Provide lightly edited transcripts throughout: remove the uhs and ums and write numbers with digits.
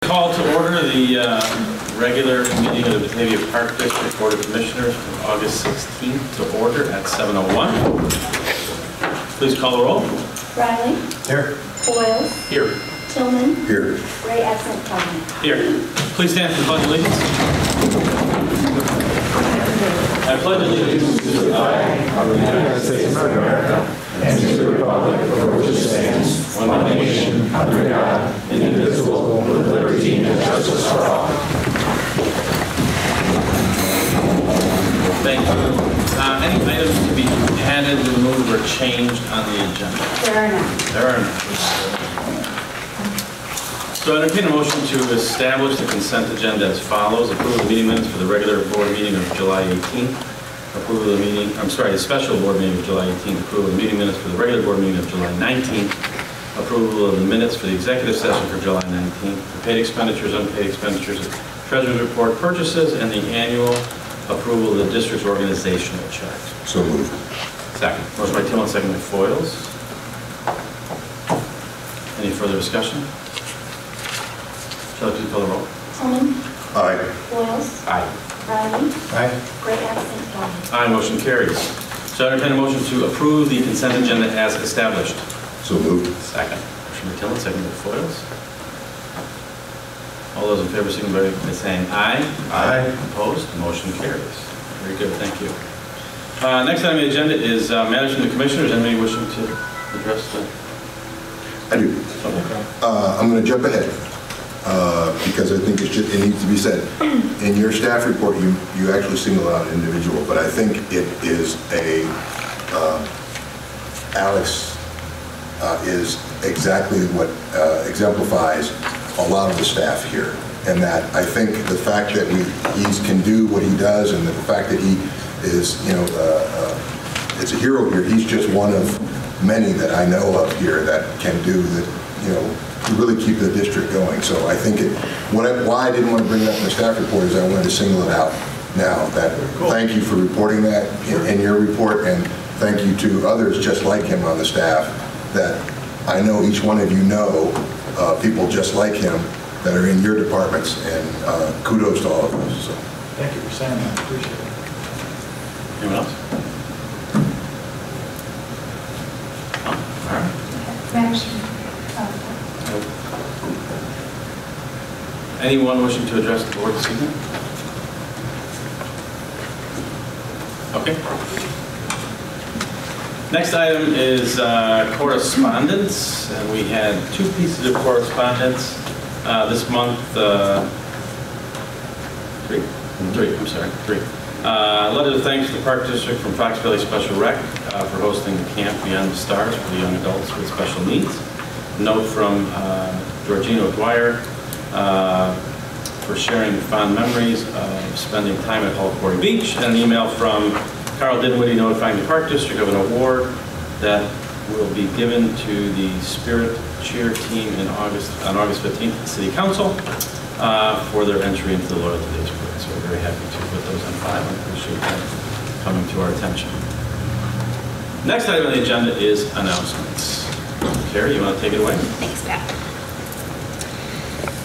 Call to order the regular meeting of the Batavia Park District Board of Commissioners from August 16th to order at 7:01. Please call the roll. Riley. Here. Boyles. Here. Tillman. Here. Ray absent. Tillman. Here. Please stand for the Pledge of Allegiance. I pledge allegiance to the flag of the United States of America and to the republic for which it stands, one nation, under God, indivisible, with liberty and justice for all. Thank you. Any items to be added, removed, or changed on the agenda? There are none. There are none. So I entertain a motion to establish the consent agenda as follows. Approval of the meeting minutes for the regular board meeting of July 18th. Approval of the meeting, the special board meeting of July 18th. Approval of the meeting minutes for the regular board meeting of July 19th. Approval of the minutes for the executive session for July 19th. The paid expenditures, unpaid expenditures, treasurer's report, purchases, and the annual approval of the district's organizational chart. So moved. Second. Motion by Tillman, second by Foyles. Any further discussion? Shall I please call the roll? Tillman. Aye. Boyles. Aye. Riley. Aye. Ray absent. Tillman. Aye, motion carries. So I entertain a motion to approve the consent agenda as established. So moved. Second. Motion by Tillman, second by Foyles. All those in favor signify by saying aye. Aye. Opposed? Motion carries. Very good, thank you. Next item on the agenda is matters from the commissioners. Anybody wishing to address the... I do. Okay. I'm going to jump ahead because I think it needs to be said. In your staff report, you actually single out an individual, but I think it is Alex is exactly what exemplifies a lot of the staff here, and that I think the fact that he can do what he does, and the fact that he is, it's a hero here. He's just one of many that I know of here that can do that, to really keep the district going. So I think why I didn't want to bring it up in the staff report is I wanted to single it out now. Thank you for reporting that in your report, and thank you to others just like him on the staff that I know each one of you know people just like him that are in your departments, and kudos to all of us. So. Thank you for saying that. I appreciate it. Anyone else? All right. Anyone wishing to address the board this evening? Okay. Next item is correspondence, and we had 2 pieces of correspondence this month. 3. Letter of thanks to the Park District from Fox Valley Special Rec for hosting the camp Beyond the Stars for the young adults with special needs. Note from Georgina Dwyer for sharing fond memories of spending time at Hall Quarry Beach, and an email from Carl Dinwiddie notifying the Park District of an award that will be given to the Spirit Cheer team on August 15th at the City Council for their entry into the Loyalty Days Parade. So we're very happy to put those on file and appreciate that coming to our attention. Next item on the agenda is announcements. Carrie, you want to take it away? Thanks, Pat.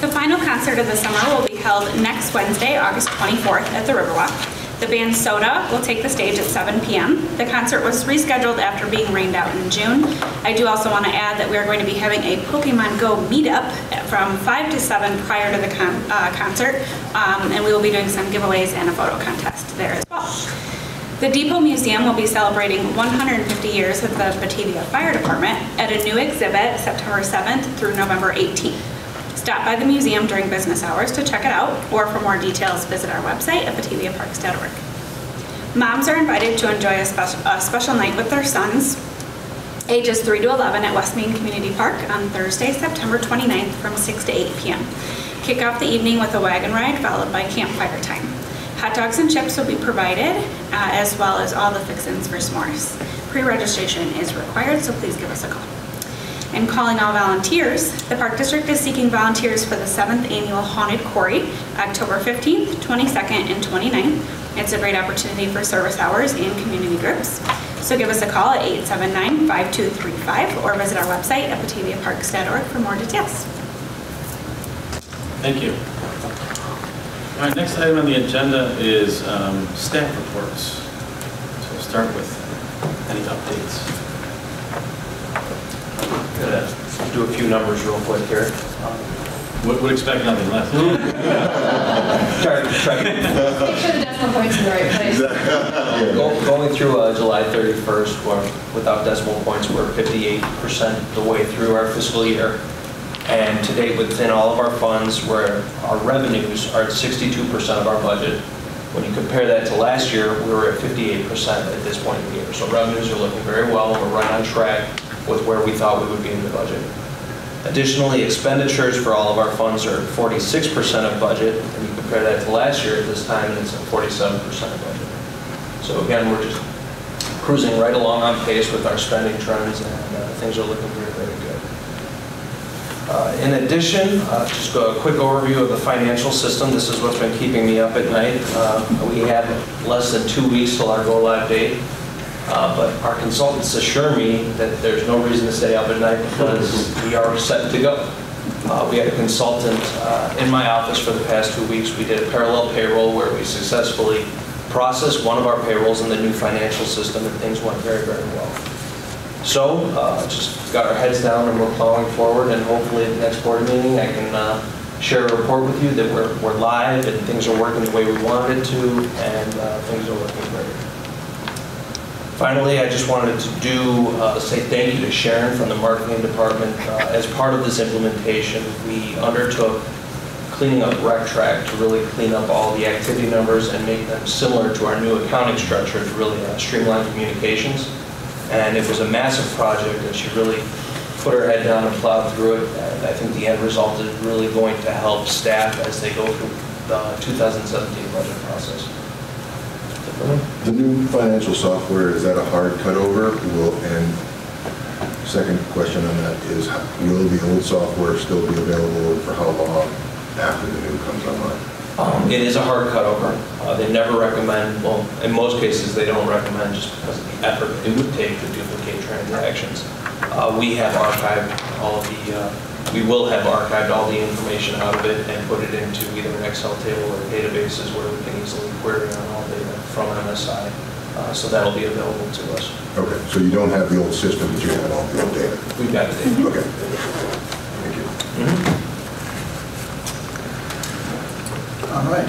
The final concert of the summer will be held next Wednesday, August 24th at the Riverwalk. The band Soda will take the stage at 7 p.m. The concert was rescheduled after being rained out in June. I do also want to add that we are going to be having a Pokemon Go meetup from 5 to 7 prior to the concert, and we will be doing some giveaways and a photo contest there as well. The Depot Museum will be celebrating 150 years of the Batavia Fire Department at a new exhibit September 7th through November 18th. Stop by the museum during business hours to check it out, or for more details, visit our website at bataviaparks.org. Moms are invited to enjoy a special night with their sons, ages 3 to 11 at West Main Community Park on Thursday, September 29th from 6 to 8 p.m. Kick off the evening with a wagon ride followed by campfire time. Hot dogs and chips will be provided, as well as all the fixins for s'mores. Pre-registration is required, so please give us a call. And calling all volunteers, the Park District is seeking volunteers for the 7th Annual Haunted Quarry, October 15th, 22nd, and 29th. It's a great opportunity for service hours and community groups. So give us a call at 879-5235 or visit our website at bataviaparks.org for more details. Thank you. All right, next item on the agenda is staff reports. So we'll start with any updates. Gonna do a few numbers real quick here. Would expect nothing less. Try Make sure the decimal point's in the right place. Going through July 31st, without decimal points, we're 58% the way through our fiscal year. And to date, within all of our funds, where our revenues are at 62% of our budget. When you compare that to last year, we were at 58% at this point in the year. So revenues are looking very well. We're right on track with where we thought we would be in the budget. Additionally, expenditures for all of our funds are 46% of budget. And you compare that to last year at this time, and it's at 47% of budget. So again, we're just cruising right along on pace with our spending trends, and things are looking very, very good. In addition, just a quick overview of the financial system. This is what's been keeping me up at night. We have less than 2 weeks till our go-live date. But our consultants assure me that there's no reason to stay up at night because we are set to go. We had a consultant in my office for the past 2 weeks. We did a parallel payroll where we successfully processed one of our payrolls in the new financial system, and things went very, very well. So just got our heads down and we're plowing forward, and hopefully at the next board meeting I can share a report with you that we're live and things are working the way we wanted it to, and things are looking great. Finally, I just wanted to say thank you to Sharon from the marketing department. As part of this implementation, we undertook cleaning up RecTrack to really clean up all the activity numbers and make them similar to our new accounting structure to really streamline communications. And it was a massive project, and she really put her head down and plowed through it. And I think the end result is really going to help staff as they go through the 2017 budget process. The new financial software, is that a hard cutover? And second question on that is, will the old software still be available for how long after the new comes online? It is a hard cutover. They never recommend, well, in most cases they don't recommend just because of the effort it would take to duplicate transactions. We have archived all of the, we will have archived all the information out of it and put it into either an Excel table or databases where we can easily query on all data from MSI. So that'll be available to us. Okay, so you don't have the old system, but you have all the old data? We've got the data. Okay. Thank you. All right.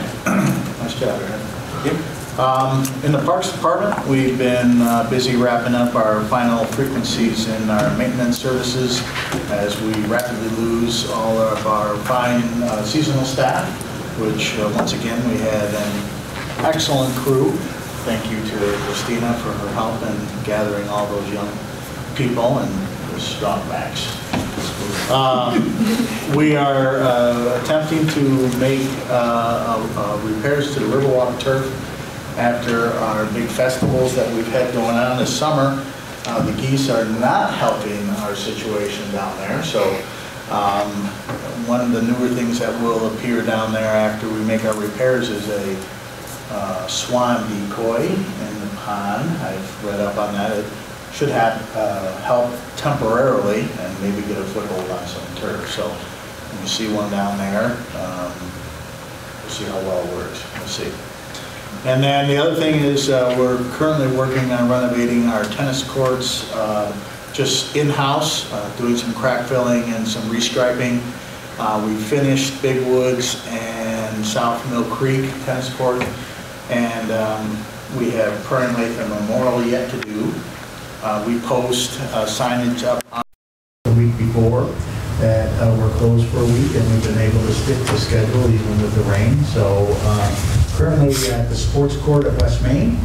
Nice job, Aaron. In the Parks Department, we've been busy wrapping up our final frequencies in our maintenance services as we rapidly lose all of our fine seasonal staff, which once again we had an excellent crew. Thank you to Christina for her help in gathering all those young people and the strong backs. We are attempting to make repairs to the Riverwalk turf after our big festivals that we've had going on this summer. The geese are not helping our situation down there, so one of the newer things that will appear down there after we make our repairs is a swan decoy in the pond. I've read up on that. It should have help temporarily and maybe get a foothold on some turf. So when you see one down there, we'll see how well it works. We'll see. And then the other thing is we're currently working on renovating our tennis courts just in-house, doing some crack filling and some restriping. We finished Big Woods and South Mill Creek tennis court, and we have Prairie and Latham Memorial yet to do. We post signage up on the week before that we're closed for a week, and we've been able to stick to schedule even with the rain. So currently at the sports court at West Main,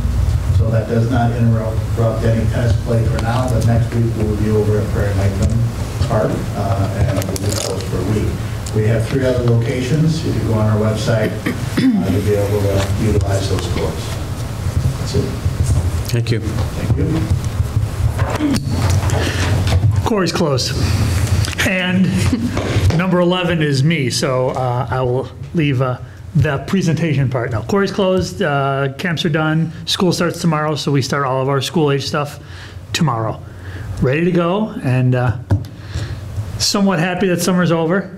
so that does not interrupt any tennis play for now, but next week we'll be over at Prairie and Latham Park, and we'll be closed for a week. We have 3 other locations. If you go on our website, you'll be able to utilize those courts. That's it. Thank you. Thank you. Corey's close. And number 11 is me, so I will leave the presentation part now. Corey's closed, camps are done, school starts tomorrow, so we start all of our school-age stuff tomorrow. Ready to go, and somewhat happy that summer's over.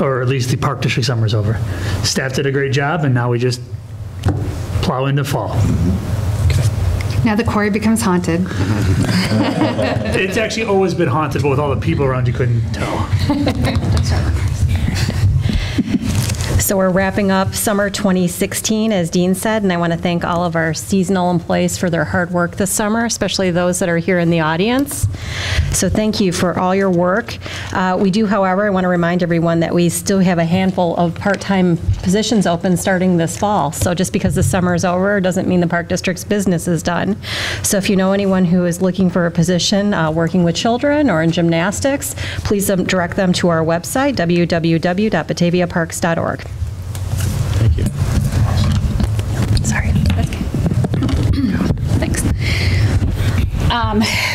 or at least the Park District summer is over. Staff did a great job, and now we just plow into fall. Now the quarry becomes haunted. It's actually always been haunted, but with all the people around, you couldn't tell. So we're wrapping up summer 2016, as Dean said, and I want to thank all of our seasonal employees for their hard work this summer, especially those that are here in the audience. So thank you for all your work. We do, however, I want to remind everyone that we still have a handful of part-time positions open starting this fall. So just because the summer is over doesn't mean the Park District's business is done. So if you know anyone who is looking for a position working with children or in gymnastics, please direct them to our website, www.bataviaparks.org. Thank you. Sorry. Thanks.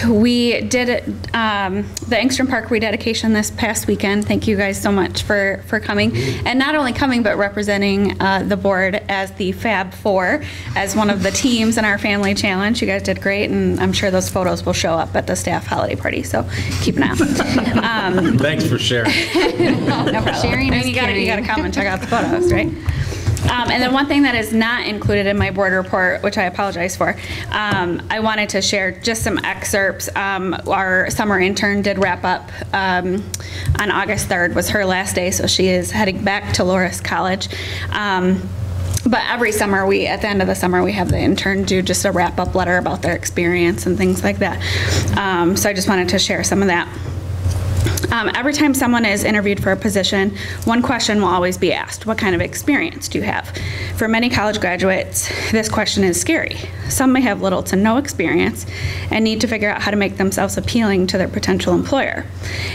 We did the Engstrom Park rededication this past weekend. Thank you guys so much for coming. And not only coming, but representing the board as the Fab Four, as one of the teams in our family challenge. You guys did great, and I'm sure those photos will show up at the staff holiday party, so keep an eye out. Thanks for sharing. No problem. Sharing is You gotta caring. come and check out the photos, right? And then one thing that is not included in my board report, which I apologize for, I wanted to share just some excerpts. Our summer intern did wrap up on August 3rd, was her last day, so she is heading back to Loras College. But every summer, at the end of the summer, we have the intern do just a wrap-up letter about their experience and things like that. So I just wanted to share some of that. Every time someone is interviewed for a position, one question will always be asked: what kind of experience do you have? For many college graduates, this question is scary. Some may have little to no experience and need to figure out how to make themselves appealing to their potential employer.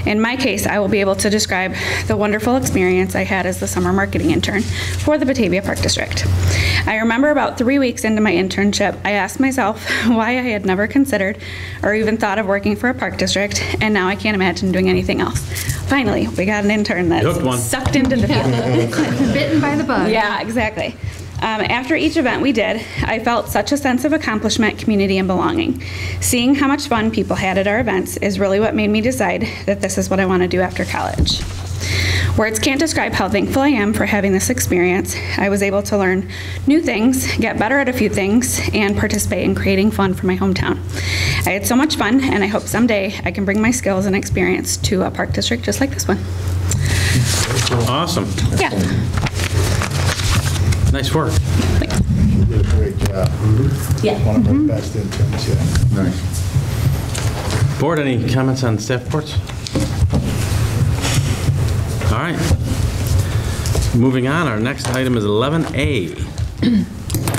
In my case, I will be able to describe the wonderful experience I had as the summer marketing intern for the Batavia Park District. I remember about 3 weeks into my internship, I asked myself why I had never considered or even thought of working for a park district, and now I can't imagine doing anything else. Finally, we got an intern Hooked one. that's sucked into the field. Bitten by the bug. Yeah, exactly. After each event we did, I felt such a sense of accomplishment, community, and belonging. Seeing how much fun people had at our events is really what made me decide that this is what I want to do after college. Words can't describe how thankful I am for having this experience. I was able to learn new things, get better at a few things, and participate in creating fun for my hometown. I had so much fun, and I hope someday I can bring my skills and experience to a park district just like this one. Awesome. Yeah. Nice work. You did a great job. Yeah. One of our best interns, yeah. Nice. Board, any comments on staff reports? All right. Moving on, our next item is 11A.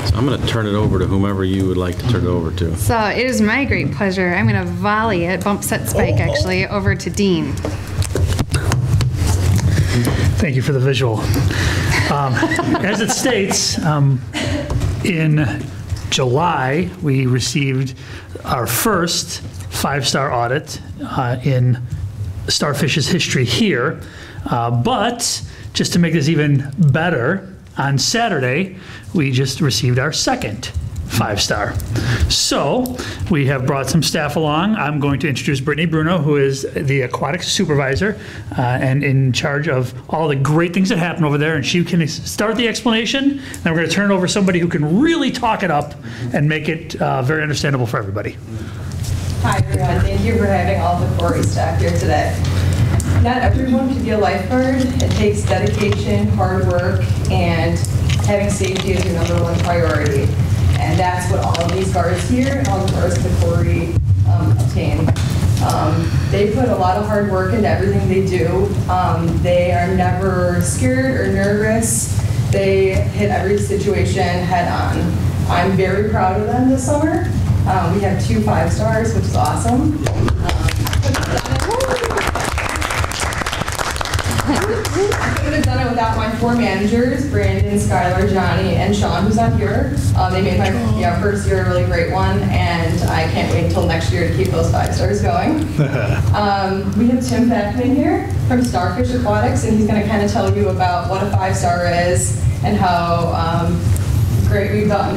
So I'm going to turn it over to whomever you would like to turn it over to. So it is my great pleasure. I'm going to volley it, bump set spike actually, over to Dean. Thank you for the visual. As it states, in July, we received our first five-star audit in Starfish's history here. But just to make this even better, on Saturday, we just received our second five-star. So we have brought some staff along. I'm going to introduce Brittany Bruno, who is the aquatics supervisor and in charge of all the great things that happen over there. And she can start the explanation. Then we're going to turn it over to somebody who can really talk it up and make it very understandable for everybody. Hi everyone, thank you for having all the Corey staff here today. Not everyone can be a lifeguard. It takes dedication, hard work, and having safety as your #1 priority. And that's what all of these guards here and all the guards in the Corey obtain. They put a lot of hard work into everything they do. They are never scared or nervous. They hit every situation head on. I'm very proud of them this summer. We have 2 5-stars, which is awesome. I couldn't have done it without my 4 managers, Brandon, Skylar, Johnny, and Sean, who's not here. They made my first year a really great one, and I can't wait until next year to keep those 5 stars going. We have Tim Beckman here from Starfish Aquatics, and he's going to kind of tell you about what a 5-star is and how great we've done.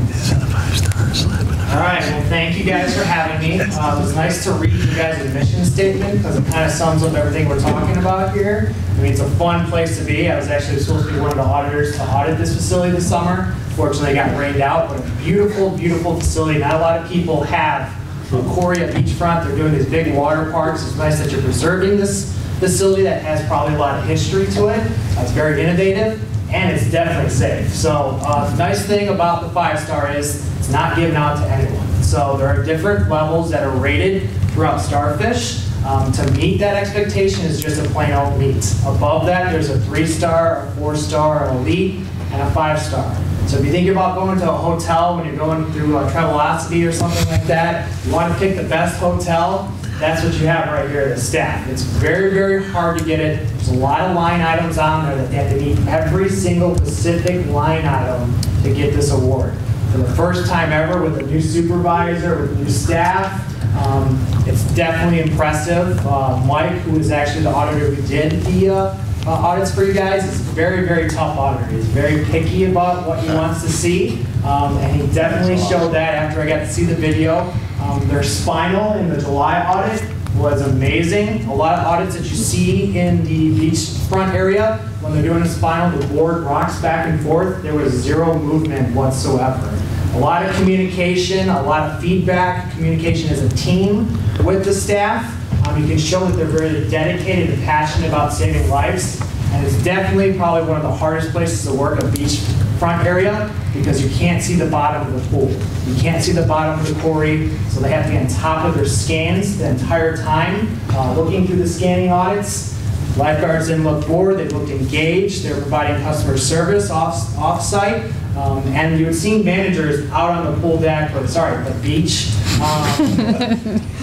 This is a 5-star slab. All right, well, thank you guys for having me. It was nice to read you guys' mission statement because it kind of sums up everything we're talking about here. I mean, it's a fun place to be. I was actually supposed to be one of the auditors to audit this facility this summer. Fortunately, I got rained out, but a beautiful, beautiful facility. Not a lot of people have a quarry at beachfront. They're doing these big water parks. It's nice that you're preserving this facility that has probably a lot of history to it. It's very innovative, and it's definitely safe. So the nice thing about the 5-star is it's not given out to anyone. So there are different levels that are rated throughout Starfish. To meet that expectation is just a plain old meet. Above that, there's a 3-star, a 4-star, an elite, and a 5-star. So if you think about going to a hotel when you're going through Travelocity or something like that, you want to pick the best hotel, that's what you have right here at the staff. It's very, very hard to get it. There's a lot of line items on there that they have to meet every single specific line item to get this award. For the first time ever with a new supervisor, with new staff, it's definitely impressive. Mike, who is actually the auditor who did the audits for you guys, is a very, very tough auditor. He's very picky about what he wants to see, and he definitely showed that after I got to see the video. Their spinal in the July audit was amazing. A lot of audits that you see in the beachfront area, when they're doing a spinal, the board rocks back and forth. There was zero movement whatsoever. A lot of communication, a lot of feedback, communication as a team with the staff. You can show that they're very dedicated and passionate about saving lives. And it's definitely probably one of the hardest places to work, a beachfront area, because you can't see the bottom of the pool. You can't see the bottom of the quarry, so they have to be on top of their scans the entire time, looking through the scanning audits. Lifeguards didn't look bored, they looked engaged, they were providing customer service off-site. And you had seen managers out on the pool deck, or sorry, the beach,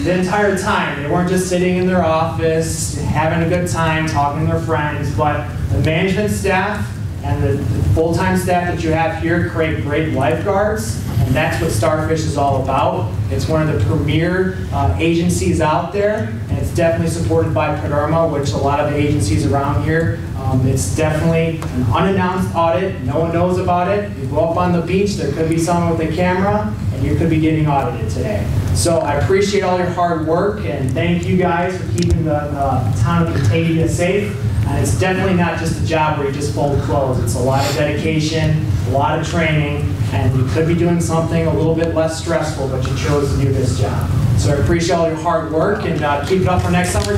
the entire time. They weren't just sitting in their office, having a good time, talking to their friends, but the management staff and the full-time staff that you have here create great lifeguards, and that's what Starfish is all about. It's one of the premier agencies out there, and it's definitely supported by Paderma, which a lot of the agencies around here. It's definitely an unannounced audit. No one knows about it. You go up on the beach, there could be someone with a camera, and you could be getting audited today. So I appreciate all your hard work, and thank you guys for keeping the town of Batavia safe. And it's definitely not just a job where you just fold clothes. It's a lot of dedication, a lot of training, and you could be doing something a little bit less stressful, but you chose to do this job. So I appreciate all your hard work, and keep it up for next summer.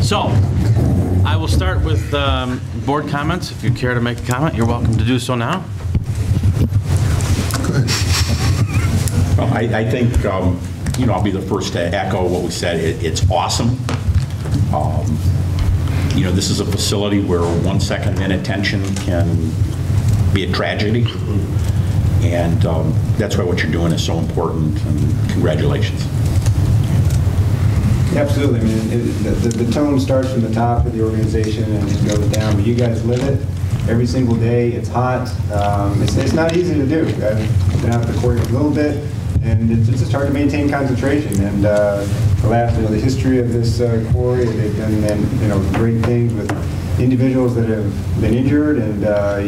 So, I will start with board comments. If you care to make a comment, you're welcome to do so now. Well, I think, I'll be the first to echo what we said. It's awesome. This is a facility where 1 second of inattention can be a tragedy. And that's why what you're doing is so important, and congratulations. Absolutely. I mean, the tone starts from the top of the organization and goes down, but you guys live it every single day. It's hot. It's not easy to do. I've been out the quarry a little bit, and it's just hard to maintain concentration. And the history of this quarry, they've done great things with individuals that have been injured, and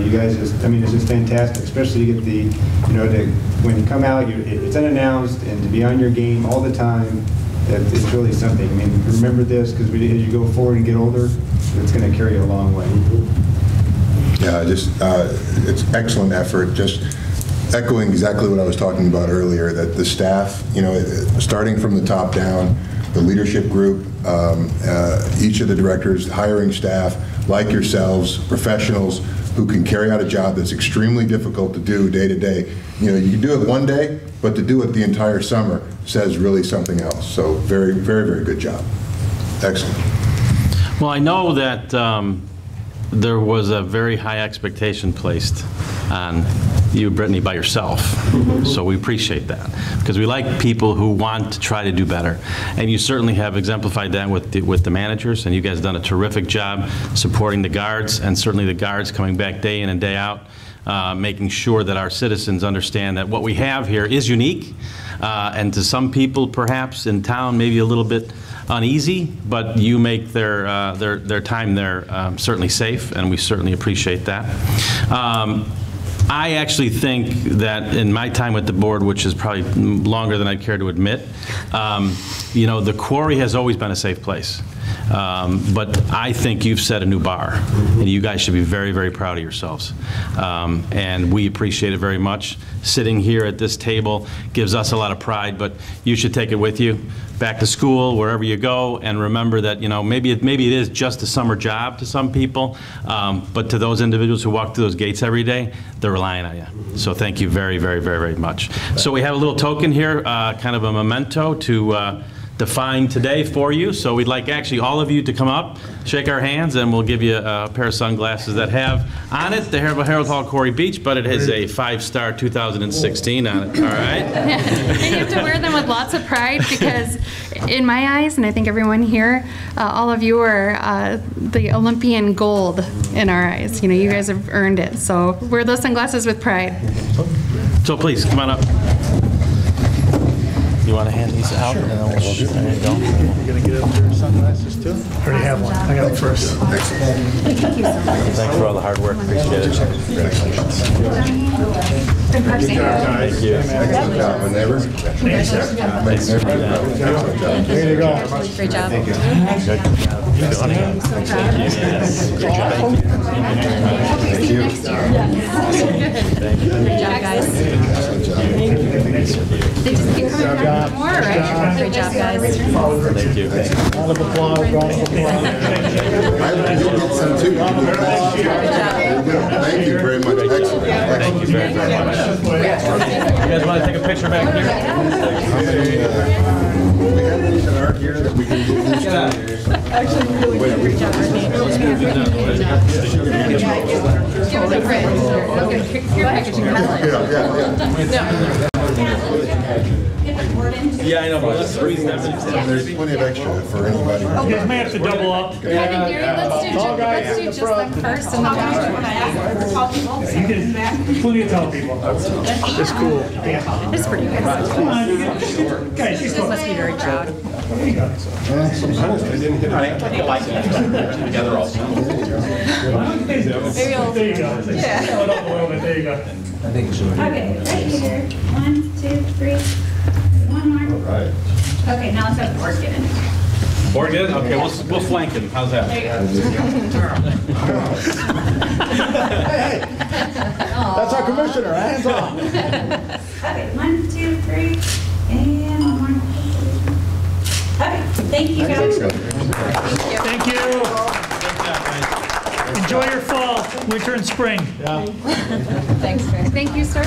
you guys it's just fantastic. Especially you get the, when you come out, it's unannounced, and to be on your game all the time. It's really something. I mean, remember this, because as you go forward and get older, it's going to carry you a long way. Yeah, it's excellent effort. Just echoing exactly what I was talking about earlier, that the staff, starting from the top down, the leadership group, each of the directors, hiring staff, like yourselves, professionals who can carry out a job that's extremely difficult to do day to day. You can do it one day, but to do it the entire summer says really something else. So very, very, very good job. Excellent. Well, I know that there was a very high expectation placed on you, Brittany, by yourself. So we appreciate that, because we like people who want to try to do better. And you certainly have exemplified that with the managers, and you guys have done a terrific job supporting the guards, and certainly the guards coming back day in and day out. making sure that our citizens understand that what we have here is unique, and to some people perhaps in town maybe a little bit uneasy, but you make their time there certainly safe, and we certainly appreciate that. I actually think that in my time with the board, which is probably longer than I'd care to admit, you know, the quarry has always been a safe place. But I think you've set a new bar, and you guys should be very, very proud of yourselves. And we appreciate it very much. Sitting here at this table gives us a lot of pride, but you should take it with you back to school, wherever you go, and remember that, you know, maybe it is just a summer job to some people, but to those individuals who walk through those gates every day, they're relying on you. So thank you very, very, very, very much. So we have a little token here, kind of a memento to define today for you. So we'd like actually all of you to come up, shake our hands, and we'll give you a pair of sunglasses that have on it the Harold Hall Quarry Beach, but it has a 5-star 2016 on it, all right? And you have to wear them with lots of pride because in my eyes, and I think everyone here, all of you are the Olympian gold in our eyes. You know, you guys have earned it. So wear those sunglasses with pride. So please, come on up. You want to hand these out? Sure. And then we'll shoot. There you go. You're going to get up your sunglasses too? I already have one. I got it first. Thank you so much. Thanks for all the hard work. Appreciate it. Congratulations. Good person. Thank you. Excellent job, my neighbor. Thanks, sir. There you go. Great job. Good. Thank you. Great job, guys. They just keep coming back for more, right? Great job, guys. Thank you. Round of applause, round of applause. You'll get some too. Thank you very much. Excellent. Thank you very, very much. You guys want to take a picture back here? How many, we have any that aren't here that we can do this to? Actually, really good. Great job, Brittany. Give it a print. Your packaging Yeah, I know, but let's squeeze them. There's plenty of extra for anybody. You guys may have to double up. Let's do just them first and then You can, plenty of tall people. It's cool. it's pretty good. Come on, you can, guys, you You must be very proud. There you go. Together also. There you go. Yeah. There you go. Okay, right here. 1, 2, 3. One more. All right. Okay, now let's have the board get in. Board good? Okay, we'll flank him. How's that? There you That's our commissioner, hands off. Okay, 1, 2, 3, and one more. Okay, thank you guys. Thank you. Enjoy your fall, winter, and spring. Thanks, guys. Thank you, sir.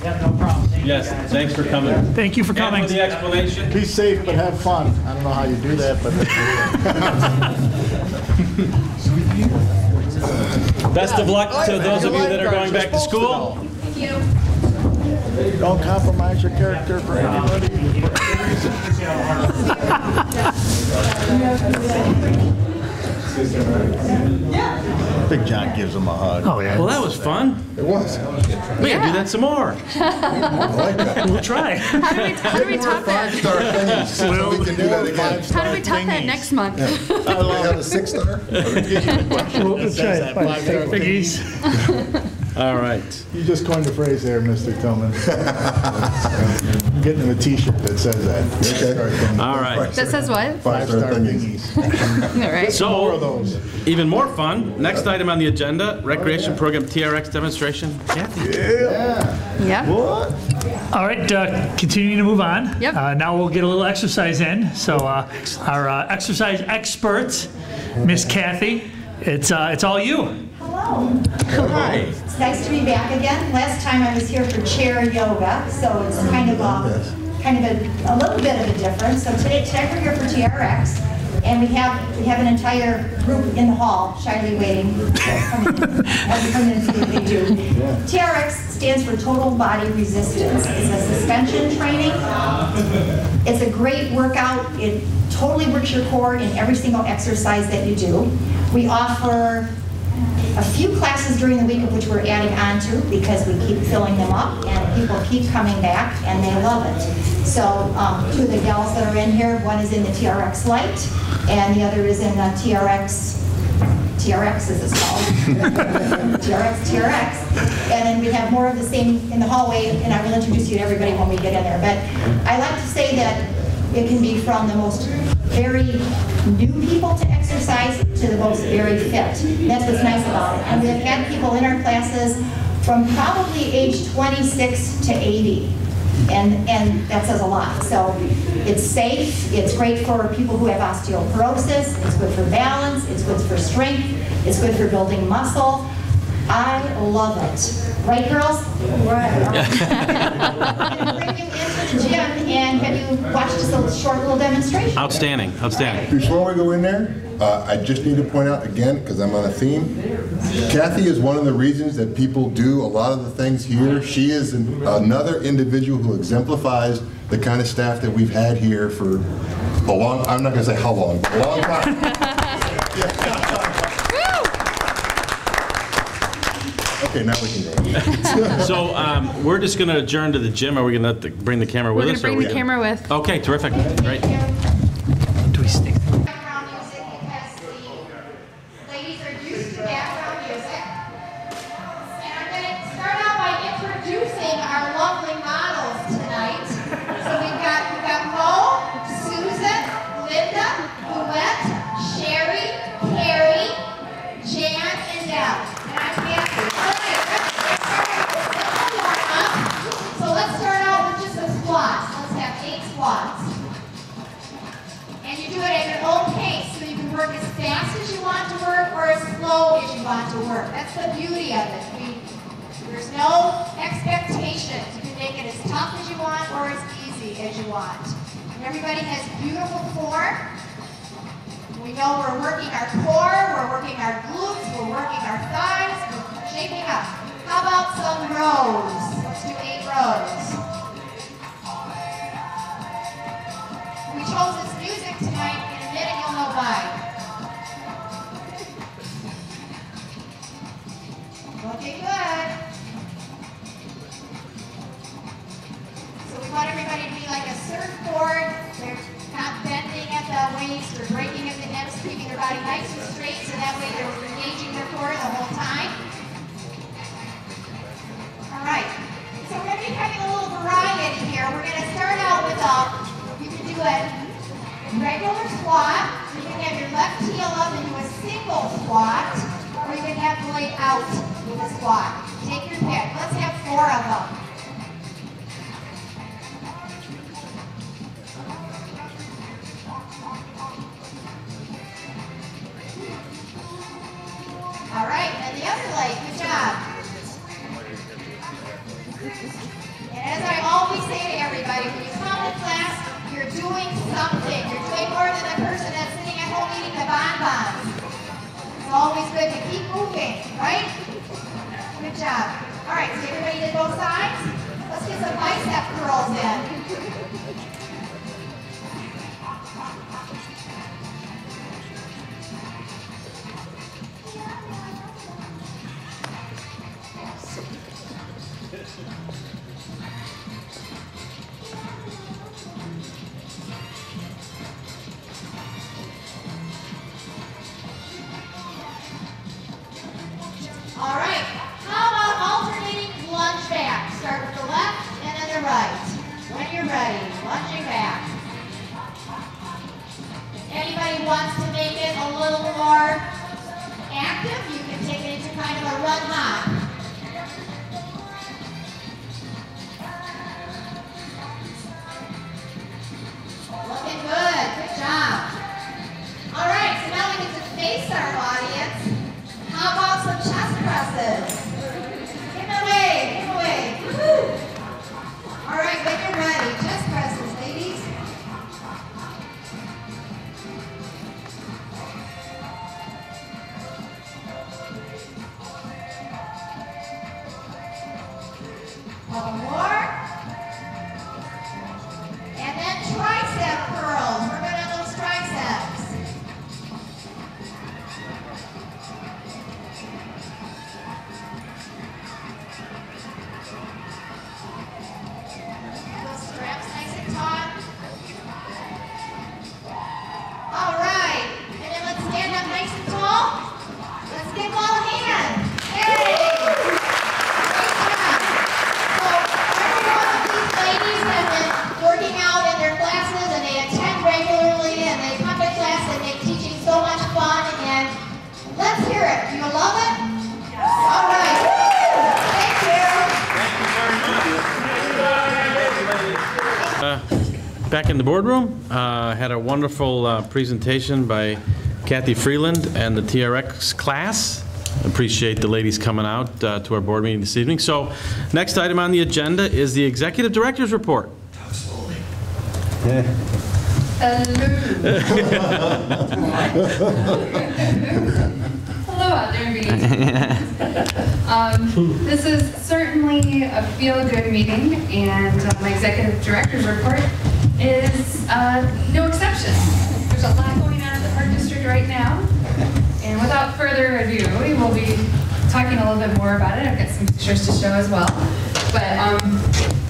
Yeah, no problem. Thank you, Yes, guys. thanks for coming. Thank you for And coming. for the explanation. Be safe, but have fun. I don't know how you do that, but. Best of luck to those of you that are going back to school. Thank you. Don't compromise your character for anybody. Big John gives him a hug. Oh, yeah. Well, that was fun. It was. We gotta do that some more. I like that. We'll try. How do we top that? 5-star things, so we can do that again. How do we top that next month? We have a 6-star? We'll try it. Biggies. All right. You just coined the phrase there, Mr. Tillman. I'm getting him a T-shirt that says that. Okay. All right. That says what? 5-star thingies. All right. So, More of those. even more fun. Next item on the agenda, recreation program TRX demonstration. Kathy. Yep. All right, continuing to move on. Yep. Now we'll get a little exercise in. So our exercise expert, Miss Kathy, it's all you. Hello. Hi. It's nice to be back again. Last time I was here for chair yoga, so it's kind of a little bit of a difference. So today we're here for TRX, and we have an entire group in the hall shyly waiting to come in and see what they do. TRX stands for Total Body Resistance. It's a suspension training. It's a great workout. It totally works your core in every single exercise that you do. We offer a few classes during the week of which we're adding on to because we keep filling them up and people keep coming back and they love it. So 2 of the gals that are in here, one is in the TRX Lite and the other is in the TRX as it's called. TRX. And then we have more of the same in the hallway, and I will introduce you to everybody when we get in there. But I like to say that it can be from the most very new people to exercise to the most very fit. And that's what's nice about it. And we have had people in our classes from probably age 26 to 80. And that says a lot. So it's safe, it's great for people who have osteoporosis, it's good for balance, it's good for strength, it's good for building muscle. I love it. Right, girls? Right. I'm going to bring you into the gym and have you watch just a short little demonstration. Outstanding, outstanding. Before we go in there, I just need to point out again, because I'm on a theme, Kathy is one of the reasons that people do a lot of the things here. She is another individual who exemplifies the kind of staff that we've had here for a long, I'm not going to say how long, but a long time. Okay, now we can go. So we're just going to adjourn to the gym. Are we going to bring the camera with us? We're going to bring the camera with. Okay, terrific. Great. Do we stick? Background music because the ladies are used to background music. And I'm going to start out by introducing our lovely models tonight. So we've got Mo, Susan, Linda, Bouette, Sherry, Carrie, Jan, and Deb. And I'm Kathy. All right, so let's start out with just some squats. Let's have 8 squats. And you do it at your own pace, so you can work as fast as you want to work or as slow as you want to work. That's the beauty of it. There's no expectations. You can make it as tough as you want or as easy as you want. And everybody has beautiful form. We know we're working our core, we're working our glutes, we're working our thighs, we're shaping up. How about some rows? Let's do 8 rows. We chose this music tonight. In a minute, you'll know why. Looking good. So we want everybody to be like a surfboard. They're not bending at the waist or breaking at the hips, keeping their body nice and straight so that way they're engaging their core the whole time. All right. So we're going to be having a little variety here. We're going to start out with you can do a regular squat. You can have your left heel up and do a single squat, or you can have the leg out with a squat. Take your pick. Let's have 4 of them. All right, and the other leg. Good job. And as I always say to everybody, when you come to class, you're doing something. You're doing more than the person that's sitting at home eating the bonbons. It's always good to keep moving, right? Good job. All right, so everybody did both sides? Let's get some bicep curls in. All right, how about alternating lunge back? Start with the left and then the right. When you're ready, lunging back. If anybody wants to make it a little more active, you can take it into kind of a run hop. Looking good, good job. All right, so now we get to face our audience. How about some chest presses? Give them away, give them away. Woo! All right, when you're ready, chest presses, ladies. Couple more. And then tricep curls. We're going on those triceps. Back in the boardroom, had a wonderful presentation by Kathy Freeland and the TRX class. Appreciate the ladies coming out to our board meeting this evening. So next item on the agenda is the Executive Director's Report. Hello out there, this is certainly a feel-good meeting, and my Executive Director's Report is no exception. There's a lot going on in the Park District right now, and without further ado, we will be talking a little bit more about it. I've got some pictures to show as well. But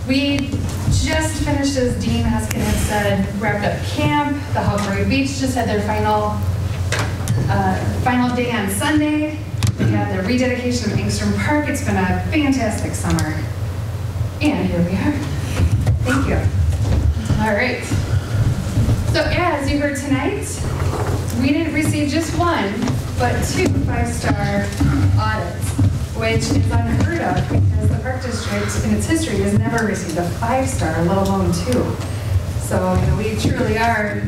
we just finished, as Dean Huskin had said, wrapped up camp. The Huckleberry Beach just had their final day on Sunday. We had the rededication of Engstrom Park. It's been a fantastic summer. And here we are. Thank you. All right. So as you heard tonight, we didn't receive just one, but 2 5-star audits, which is unheard of because the Park District in its history has never received a 5-star, let alone 2. So, we truly are,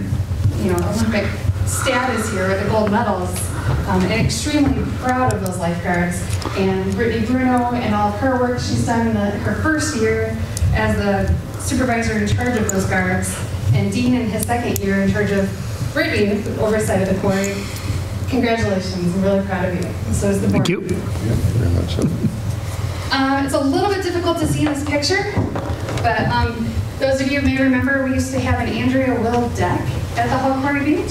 Olympic status here with the gold medals, and extremely proud of those lifeguards. And Brittany Bruno and all of her work she's done in her first year as the supervisor in charge of those guards, and Dean in his second year in charge of Brittany, the oversight of the quarry. Congratulations, I'm really proud of you. And so is the board. Thank you. Yeah, very much so. It's a little bit difficult to see in this picture, but those of you may remember we used to have an Andrea Will deck at the Hull Quarry Beach.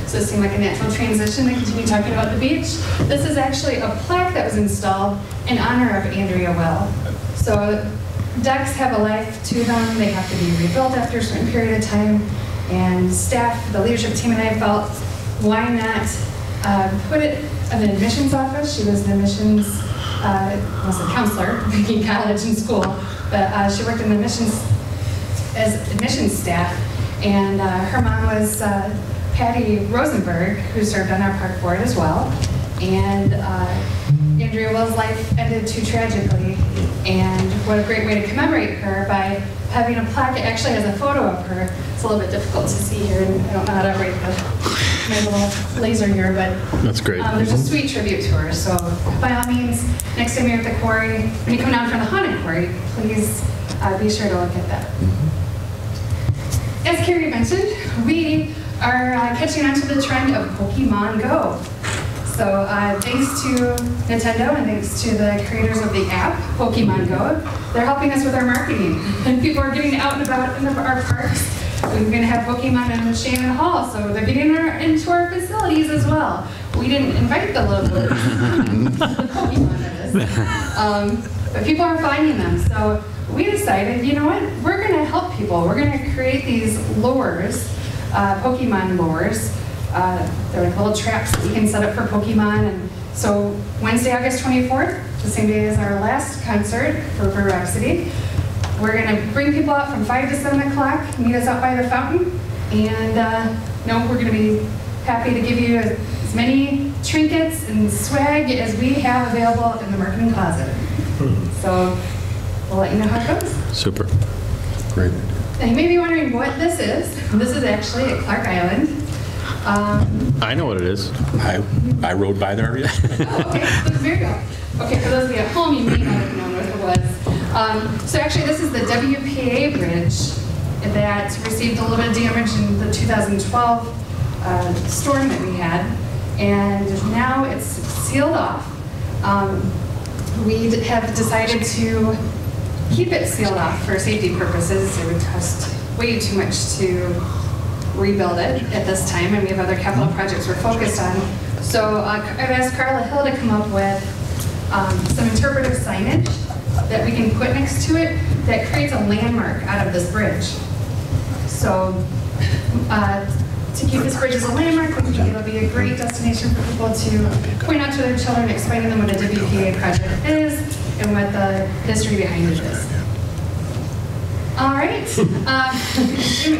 So it seemed like a natural transition to continue talking about the beach. This is actually a plaque that was installed in honor of Andrea Will. So decks have a life to them. They have to be rebuilt after a certain period of time. And staff, the leadership team and I felt, why not put it in the admissions office. She was an admissions, was a counselor, in college and school, but she worked in the admissions staff. And her mom was Patty Rosenberg, who served on our park board as well. And Andrea Will's life ended too tragically. And what a great way to commemorate her by having a plaque. It actually has a photo of her. It's a little bit difficult to see here, and I don't know how to operate my little laser here, but that's great. There's a sweet tribute to her. So by all means, next time you're at the quarry, when you come down from the haunted quarry, please be sure to look at that. As Carrie mentioned, we are catching on to the trend of Pokemon Go. So thanks to Nintendo and thanks to the creators of the app, Pokemon Go, they're helping us with our marketing. And people are getting out and about in our parks. We're going to have Pokemon in Shannon Hall, so they're getting into our facilities as well. We didn't invite the little Pokemon to this, but people are finding them. So we decided, you know what, we're going to help people. We're going to create these lures, Pokemon lures. They're like little traps that you can set up for Pokemon. And so Wednesday, August 24th, the same day as our last concert for Rhapsody, we're going to bring people out from 5 to 7 o'clock, meet us out by the fountain, and we're going to be happy to give you as many trinkets and swag as we have available in the marketing closet. So we'll let you know how it goes. Super. Great. And you may be wondering what this is. This is actually at Clark Island. I know what it is. I rode by there. Yeah. Oh, okay, there you go. Okay, for those of you at home, you may not have known what it was. So actually, this is the WPA bridge that received a little bit of damage in the 2012 storm that we had, and now it's sealed off. We have decided to keep it sealed off for safety purposes. It would cost way too much to rebuild it at this time, and we have other capital projects we're focused on. So I've asked Carla Hill to come up with some interpretive signage that we can put next to it that creates a landmark out of this bridge. So to keep this bridge as a landmark, we think it'll be a great destination for people to point out to their children, explaining them what a WPA project is and what the history behind it is. All right,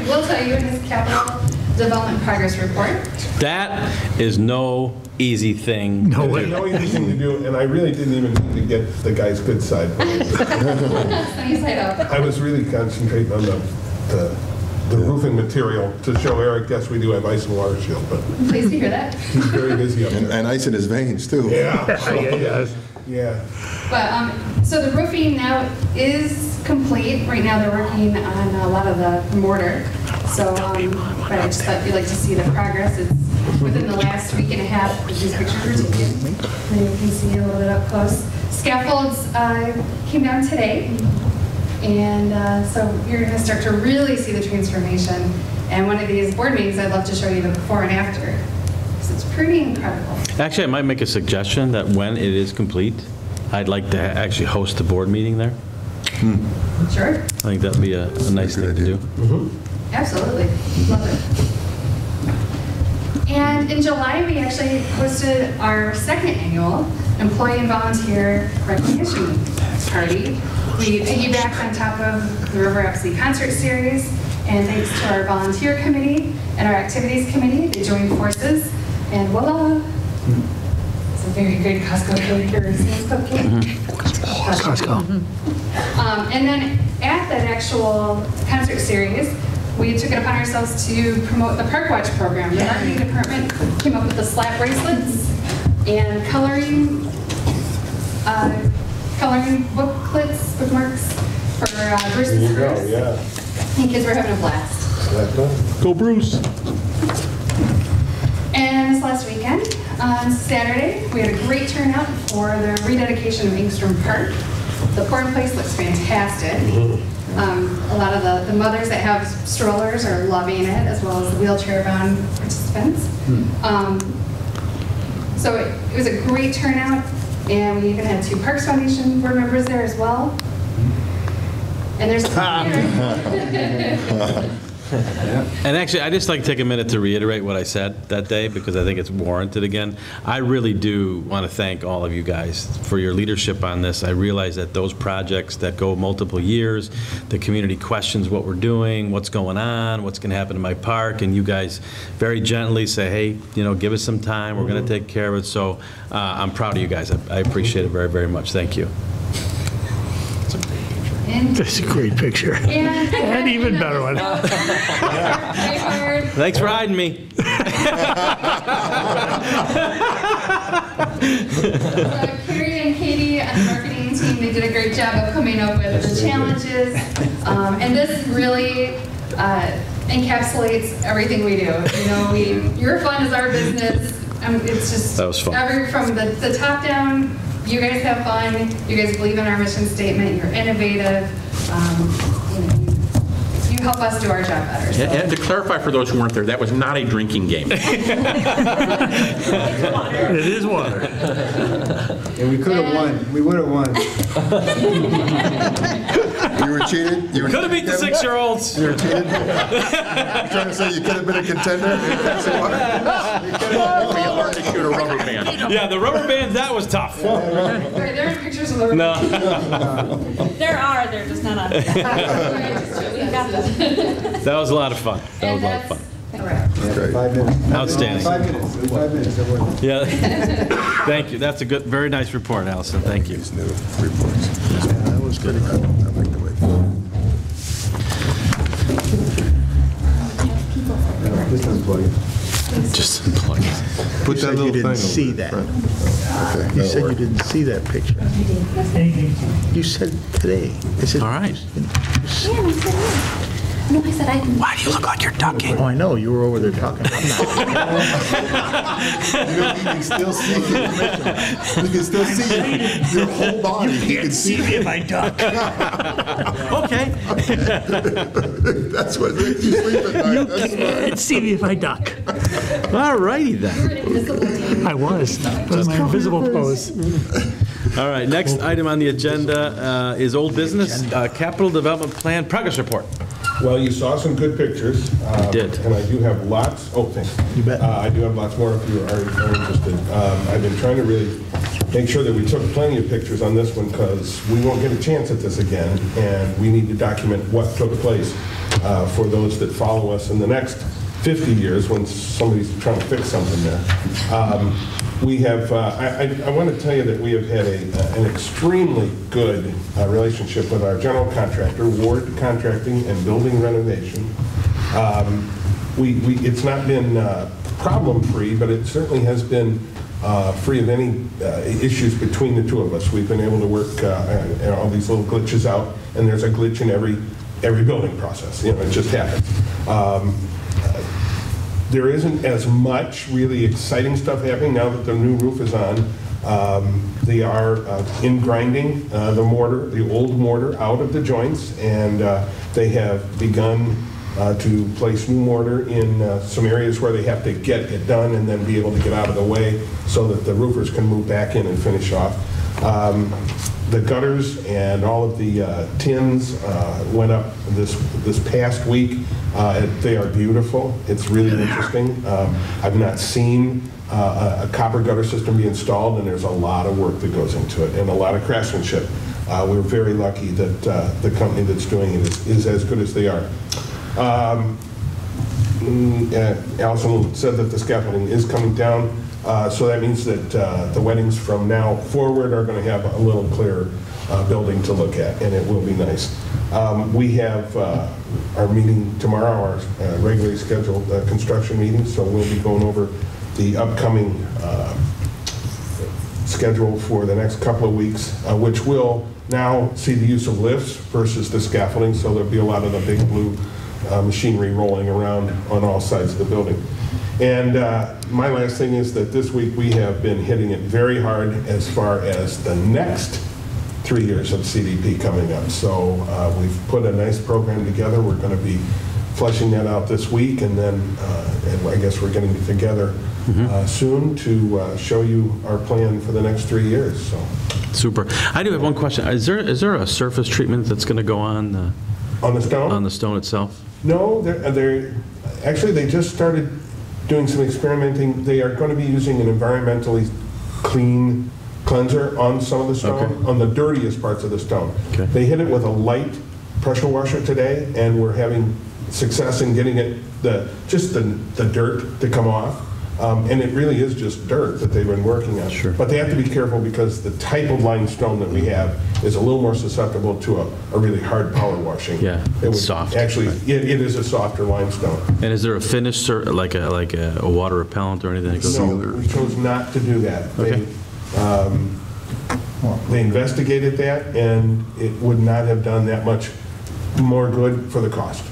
we'll tell you in this capital development progress report. That is no easy thing. No easy thing to do, and I really didn't even need to get the guy's good side. Sunny side up. I was really concentrating on the the roofing material to show Eric, yes, we do have ice and water shield, but I'm pleased to hear that. he's very busy up there. And ice in his veins, too. Yeah. Yeah. But, so the roofing now is complete. Right now, they're working on a lot of the mortar. So, but I just thought you'd like to see the progress. It's within the last week and a half that these pictures were taken. And you can see a little bit up close. Scaffolds came down today. And so you're going to start to really see the transformation. And one of these board meetings, I'd love to show you the before and after. So it's pretty incredible. Actually, I might make a suggestion that when it is complete, I'd like to actually host a board meeting there. Sure. I think that'd be a nice thing to do. Absolutely. Love it. And in July, we actually hosted our second annual Employee and Volunteer Recognition Party. We piggybacked on top of the River Rhapsody concert series, and thanks to our volunteer committee and our activities committee, they joined forces, and voila! It's a very good Costco cake or Sam's Club cake. Costco. And then at that actual concert series, we took it upon ourselves to promote the Park Watch program. The marketing department came up with the slap bracelets and coloring booklets, bookmarks for Bruce's first. Yeah. And kids were having a blast. Go Bruce. And this last weekend, on Saturday, we had a great turnout for the rededication of Engstrom Park. The pouring place looks fantastic. A lot of the mothers that have strollers are loving it, as well as the wheelchair-bound participants. So it was a great turnout, and we even had 2 Parks Foundation board members there as well. And there's And actually, I just like to take a minute to reiterate what I said that day, because I think it's warranted again. I really do want to thank all of you guys for your leadership on this. I realize that those projects that go multiple years, the community questions what we're doing, what's going on, what's going to happen to my park, and you guys very gently say, hey, you know, give us some time, we're going to take care of it. So I'm proud of you guys. I appreciate it very, very much. Thank you. That's a great picture. And even better one. Thanks for hiding me. Carrie and Katie on the marketing team, they did a great job of coming up with the challenges. And this really encapsulates everything we do. You know, your fun is our business. It's just that was fun. From the top down. You guys have fun. You guys believe in our mission statement. You're innovative. You help us do our job better. So. And to clarify for those who weren't there, that was not a drinking game. It is water. And we could have won. We would have won. You were cheated? You could have beat the 6-year-olds. You were cheated? You're trying to say you could have been a contender? Shoot a rubber band. Yeah, the rubber band, that was tough. Sorry, there are pictures of the rubber No. They're just not on. That was a lot of fun. That was a lot of fun. Great. 5 minutes. Outstanding. 5 minutes. 5 minutes. Yeah. Thank you. That's a good, very nice report, Allison. Thank you. These new reports. That was good. I like the way. Just unplug it. Just unplug it. Put that little You didn't thing see over that. Okay, You that'll said work. you didn't see that picture. You said today. I said, All right. No, I said I didn't. Why do you look like you're ducking? oh, I know, you were over there talking. I'm not. You know, you can still see the information. You can still see your whole body. You can't see me if I duck. Okay. That's what makes you sleep at night. You That's can't see me if I duck. All righty then. I was. That was my invisible pose. All right, next item on the agenda is old business, capital development plan progress report. Well, you saw some good pictures. Did. And I do have lots, thanks. You bet. I do have lots more if you are interested. I've been trying to really make sure that we took plenty of pictures on this one because we won't get a chance at this again, and we need to document what took place for those that follow us in the next 50 years when somebody's trying to fix something there. We have, I want to tell you that we have had an extremely good relationship with our general contractor, Ward Contracting and Building Renovation. It's not been problem-free, but it certainly has been free of any issues between the two of us. We've been able to work all these little glitches out, and there's a glitch in every building process. You know, it just happens. There isn't as much really exciting stuff happening now that the new roof is on. They are in grinding the mortar, the old mortar, out of the joints, and they have begun to place new mortar in some areas where they have to get it done and then be able to get out of the way so that the roofers can move back in and finish off. The gutters and all of the tins went up this past week. They are beautiful. It's really interesting. I've not seen a copper gutter system be installed, and there's a lot of work that goes into it and a lot of craftsmanship. We're very lucky that the company that's doing it is as good as they are. Allison said that the scaffolding is coming down, so that means that the weddings from now forward are going to have a little clearer building to look at, and it will be nice. We have our meeting tomorrow, our regularly scheduled construction meeting, so we'll be going over the upcoming schedule for the next couple of weeks, which will now see the use of lifts versus the scaffolding, so there'll be a lot of the big blue machinery rolling around on all sides of the building. And my last thing is that this week we have been hitting it very hard as far as the next 3 years of CDP coming up. So we've put a nice program together. We're going to be fleshing that out this week, and then and I guess we're getting together soon to show you our plan for the next 3 years. So. Super. I do have one question. Is there a surface treatment that's going to go on the stone? On the stone itself? No, actually they just started doing some experimenting. They are going to be using an environmentally clean cleanser on some of the stone, on the dirtiest parts of the stone. Okay. They hit it with a light pressure washer today, and we're having success in getting it just the dirt to come off. And it really is just dirt that they've been working on. Sure. But they have to be careful because the type of limestone that we have is a little more susceptible to a really hard power washing. Yeah, it's soft. Actually, right. It is a softer limestone. And is there a finish, like a water repellent or anything? No, we chose not to do that. Okay. They investigated that, and it would not have done that much more good for the cost.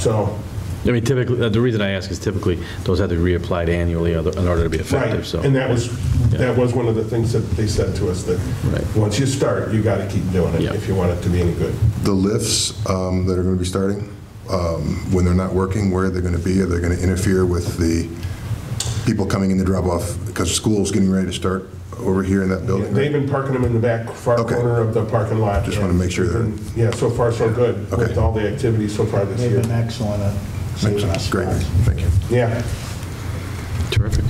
So. I mean, typically, the reason I ask is typically those have to be reapplied annually in order to be effective. Right. So. And that was one of the things that they said to us, that once you start, you got to keep doing it if you want it to be any good. The lifts that are going to be starting, when they're not working, where are they going to be? Are they going to interfere with the people coming in to drop off? Because school's getting ready to start over here in that building. They've been parking them in the back far corner of the parking lot. Just want to make sure they're... Yeah, so far so good with all the activities so far this year. They've been excellent at saving us. Great, thank you. Yeah. Terrific.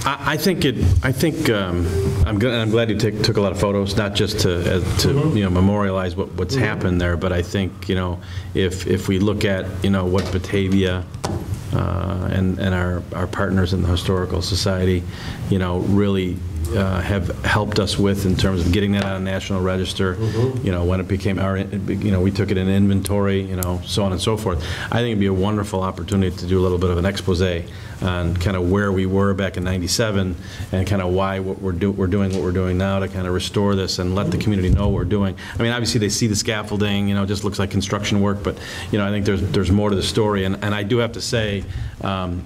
I think I'm glad you took a lot of photos, not just to memorialize what's happened there, but I think if we look at what Batavia and our partners in the Historical Society really have helped us with in terms of getting that on a national register, when it became we took it in inventory, so on and so forth. I think it'd be a wonderful opportunity to do a little bit of an expose on kind of where we were back in '97 and kind of why we're doing what we're doing now to kind of restore this and let the community know what we're doing. I mean, obviously they see the scaffolding, it just looks like construction work, but I think there's more to the story. And I do have to say, I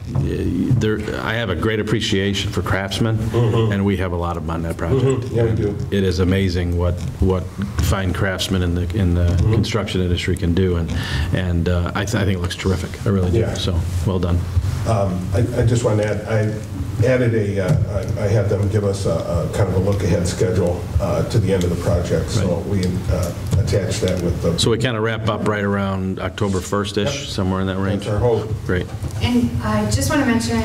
have a great appreciation for craftsmen, and we have a lot of them on that project. Yeah, we do. It is amazing what fine craftsmen in the construction industry can do, and I think it looks terrific. I really do. Yeah. So well done. I just want to add, I added I had them give us a kind of a look-ahead schedule to the end of the project, so we attached that with the... So we kind of wrap up right around October 1st-ish, somewhere in that range? That's our hope. Great. And I just want to mention,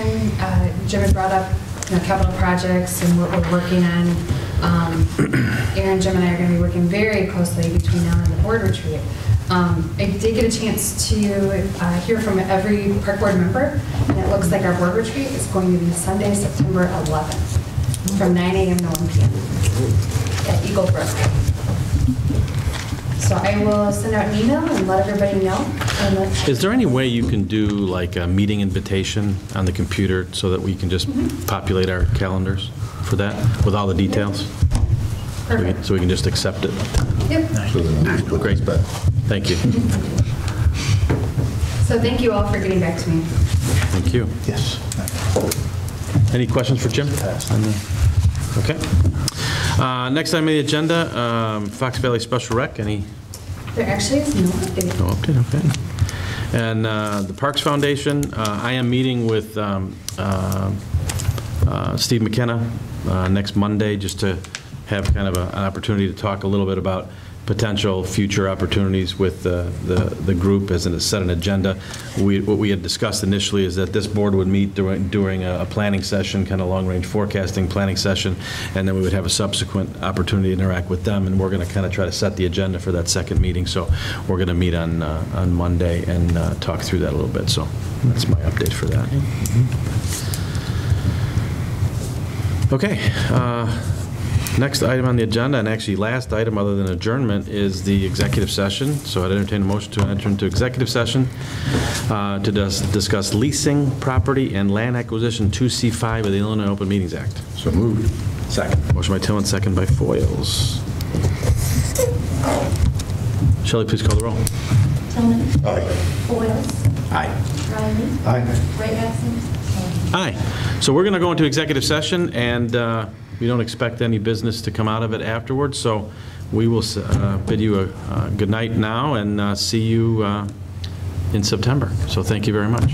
Jim had brought up capital projects and what we're working on. Aaron, Jim, and I are going to be working very closely between now and the board retreat. I did get a chance to hear from every park board member, and it looks like our board retreat is going to be Sunday, September 11th, from 9 a.m. to 1 p.m. at Eagle Brook. So I will send out an email and let everybody know. And Is there any way you can do like a meeting invitation on the computer so that we can just populate our calendars for that with all the details? Perfect. So we can just accept it? Yep. Great. Thank you. So thank you all for getting back to me. Thank you. Yes. Any questions for Jim? Okay. Next item on the agenda, Fox Valley Special Rec. Any? There actually is no update. No update, okay. And the Parks Foundation, I am meeting with Steve McKenna next Monday just to have kind of an opportunity to talk a little bit about potential future opportunities with the group as in set an agenda. What we had discussed initially is that this board would meet during a planning session, kind of long-range forecasting planning session, and then we would have a subsequent opportunity to interact with them, and we're going to kind of try to set the agenda for that second meeting. So we're going to meet on Monday and talk through that a little bit. So that's my update for that. Okay. Next item on the agenda, and actually last item other than adjournment, is the executive session. So I'd entertain a motion to enter into executive session to discuss leasing, property, and land acquisition 2C5 of the Illinois Open Meetings Act. So moved. Second. Motion by Tillman, second by Foils. Shelley, please call the roll. Tillman. Aye. Foils. Aye. Riley. Aye. Wright-Maxim. Aye. So we're going to go into executive session, and we don't expect any business to come out of it afterwards, so we will bid you a good night now and see you in September. So thank you very much.